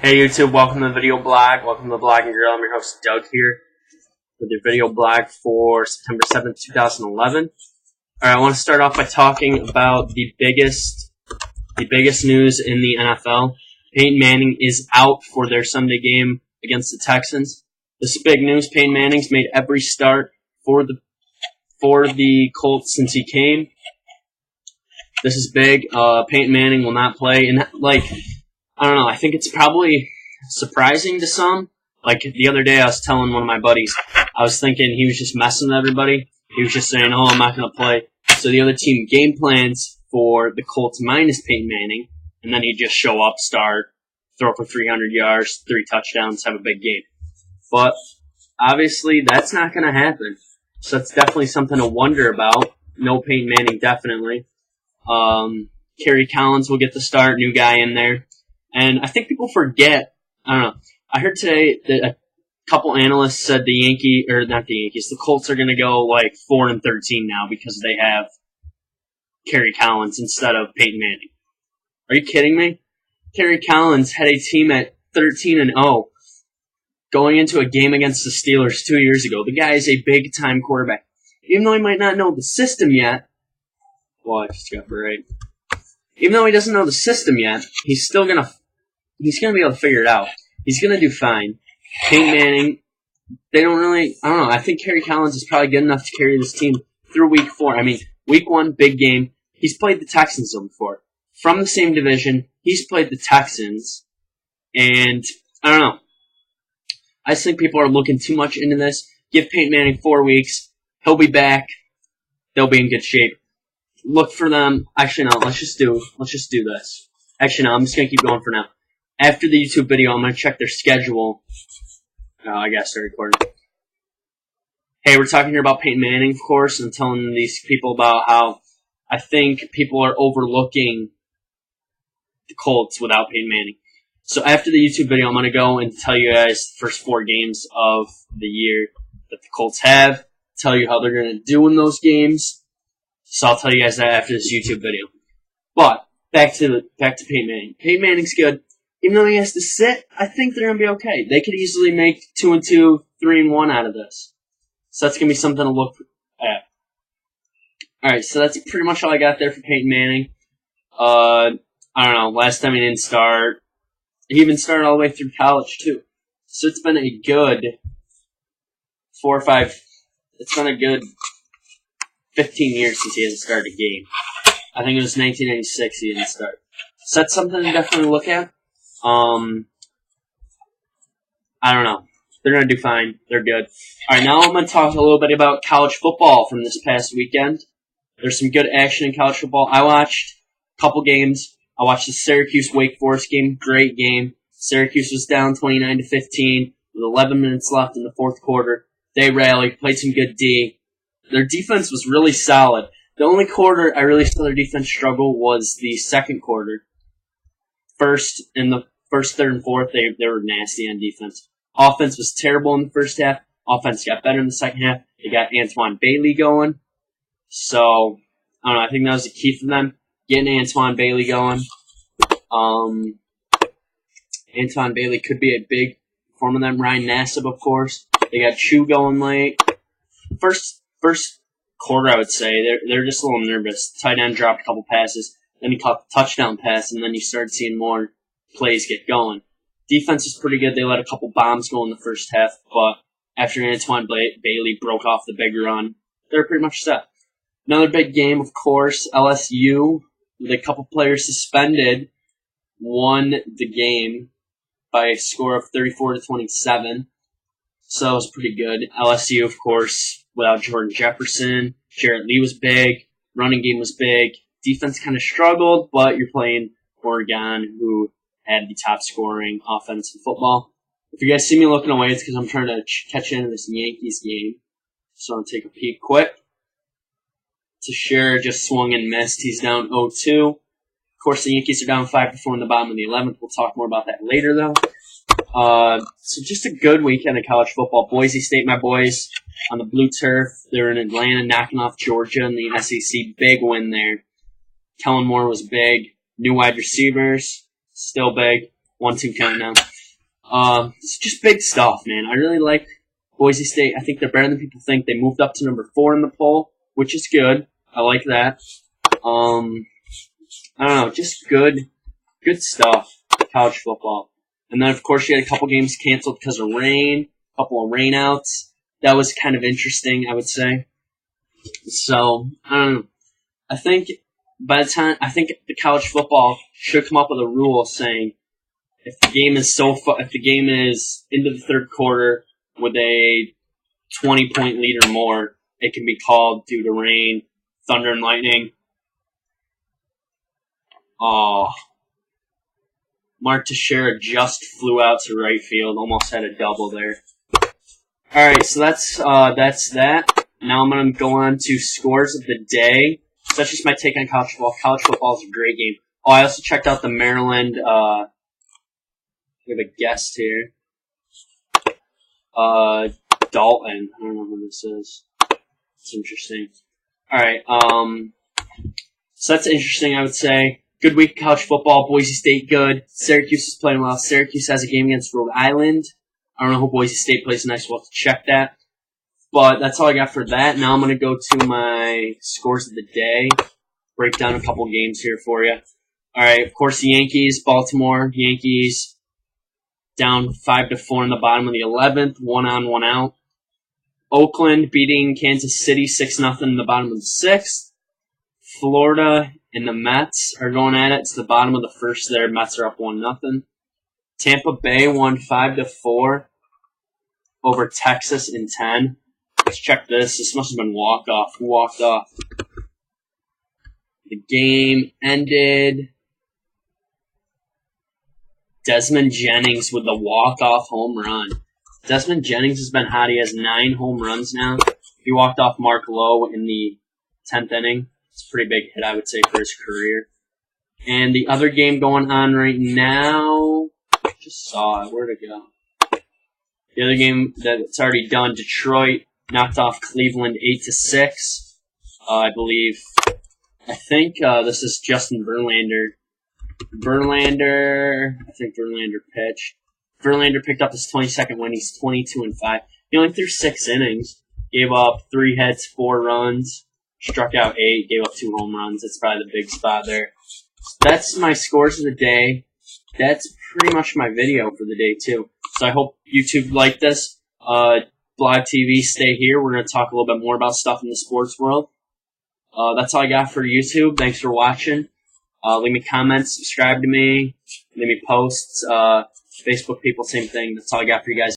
Hey YouTube, welcome to the video blog. Welcome to the Blogging Girl. I'm your host Doug here with your video blog for September 7th, 2011. Alright, I want to start off by talking about the biggest news in the NFL. Peyton Manning is out for their Sunday game against the Texans. This is big news. Peyton Manning's made every start for the Colts since he came. This is big. Peyton Manning will not play, and I don't know, I think it's probably surprising to some. Like, the other day I was telling one of my buddies, I was thinking he was just messing with everybody. He was just saying, I'm not going to play. So the other team game plans for the Colts minus Peyton Manning, and then he'd just show up, start, throw for 300 yards, 3 touchdowns, have a big game. But, obviously, that's not going to happen. So that's definitely something to wonder about. No Peyton Manning, definitely. Kerry Collins will get the start, new guy in there. And I think people forget, I don't know, I heard today that a couple analysts said the Colts are going to go 4-13 now because they have Kerry Collins instead of Peyton Manning. Are you kidding me? Kerry Collins had a team at 13-0 going into a game against the Steelers 2 years ago. The guy is a big-time quarterback. Even though he might not know the system yet, I just got right. Even though he doesn't know the system yet, he's going to be able to figure it out. He's going to do fine. Peyton Manning, I don't know. I think Kerry Collins is probably good enough to carry this team through week 4. I mean, week 1, big game. He's played the Texans before. From the same division, he's played the Texans. And, I don't know. I just think people are looking too much into this. Give Peyton Manning 4 weeks. He'll be back. They'll be in good shape. Look for them. Actually, no. Let's just do this. Actually, no. I'm just gonna keep going for now. After the YouTube video, I'm gonna check their schedule. I gotta start recording. Hey, we're talking here about Peyton Manning, of course, and telling these people about how I think people are overlooking the Colts without Peyton Manning. So after the YouTube video, I'm gonna go and tell you guys the first 4 games of the year that the Colts have. Tell you how they're gonna do in those games. So I'll tell you guys that after this YouTube video. But back to Peyton Manning. Peyton Manning's good. Even though he has to sit, I think they're gonna be okay. They could easily make 2-2, 3-1 out of this. So that's gonna be something to look at. Alright, so that's pretty much all I got there for Peyton Manning. I don't know, last time he didn't start. He even started all the way through college too. So it's been a good 4 or 5, it's been a good 15 years since he hasn't started a game. I think it was 1996 he didn't start. So that's something to definitely look at. I don't know. They're going to do fine. They're good. Alright, now I'm going to talk a little bit about college football from this past weekend. There's some good action in college football. I watched a couple games. I watched the Syracuse-Wake Forest game. Great game. Syracuse was down 29-15 with 11 minutes left in the 4th quarter. They rallied, played some good D. Their defense was really solid. The only quarter I really saw their defense struggle was the 2nd quarter. In the first, 3rd, and 4th, they were nasty on defense. Offense was terrible in the first half. Offense got better in the second half. They got Antoine Bailey going. So, I don't know, I think that was the key for them, getting Antoine Bailey going. Antoine Bailey could be a big form of them. Ryan Nassib, of course. They got Chew going late. First quarter, I would say, they're just a little nervous. Tight end dropped a couple passes, then he caught the touchdown pass, and then you started seeing more plays get going. Defense is pretty good. They let a couple bombs go in the first half, but after Antoine Bailey broke off the big run, they're pretty much set. Another big game, of course, LSU, with a couple players suspended, won the game by a score of 34-27. So that was pretty good. LSU, of course, without Jordan Jefferson. Jarrett Lee was big. Running game was big. Defense kind of struggled, but you're playing Oregon, who had the top scoring offense in football. If you guys see me looking away, it's because I'm trying to catch into this Yankees game. So I'll take a peek quick. Teixeira just swung and missed. He's down 0-2. Of course, the Yankees are down 5-4 in the bottom of the 11th. We'll talk more about that later, though. So just a good weekend of college football. Boise State, my boys, on the blue turf. They're in Atlanta, knocking off Georgia in the SEC. Big win there. Kellen Moore was big. New wide receivers, still big. 1-2 countdown. It's just big stuff, man. I really like Boise State. I think they're better than people think. They moved up to number 4 in the poll, which is good. I like that. I don't know, just good stuff. College football. And then, of course, you had a couple games canceled because of rain. A couple of rainouts. That was kind of interesting, I would say. So, I don't know. I think the college football should come up with a rule saying if the game is into the third quarter with a 20-point lead or more, it can be called due to rain, thunder, and lightning. Oh, Mark Teixeira just flew out to right field, almost had a double there. All right, so that's that. Now I'm going to go on to scores of the day. So that's just my take on college football. College football is a great game. Oh, I also checked out the Maryland. We have a guest here. Dalton. I don't know who this is. It's interesting. All right. So that's interesting, I would say. Good week of college football. Boise State good. Syracuse is playing well. Syracuse has a game against Rhode Island. I don't know who Boise State plays tonight, so we'll have to check that. But that's all I got for that. Now I'm going to go to my scores of the day. Break down a couple games here for you. All right, of course, the Yankees, Baltimore. Yankees down 5-4 in the bottom of the 11th. 1 on, 1 out. Oakland beating Kansas City 6-0 in the bottom of the 6th. Florida and the Mets are going at it. It's the bottom of the first there. Mets are up 1-0. Tampa Bay won 5-4 over Texas in 10. Let's check this. This must have been walk-off. Who walked off? The game ended. Desmond Jennings with the walk-off home run. Desmond Jennings has been hot. He has 9 home runs now. He walked off Mark Lowe in the 10th inning. It's a pretty big hit, I would say, for his career. And the other game going on right now, I just saw it. Where'd it go? The other game that's already done, Detroit knocked off Cleveland 8-6. I believe. I think this is Justin Verlander. I think Verlander pitched. Verlander picked up his 22nd win. He's 22-5. He only threw 6 innings. Gave up 3 hits, 4 runs. Struck out 8. Gave up 2 home runs. That's probably the big spot there. That's my scores of the day. That's pretty much my video for the day, too. So I hope YouTube liked this. Blog TV, stay here. We're going to talk a little bit more about stuff in the sports world. That's all I got for YouTube. Thanks for watching. Leave me comments, subscribe to me, leave me posts. Facebook people, same thing. That's all I got for you guys.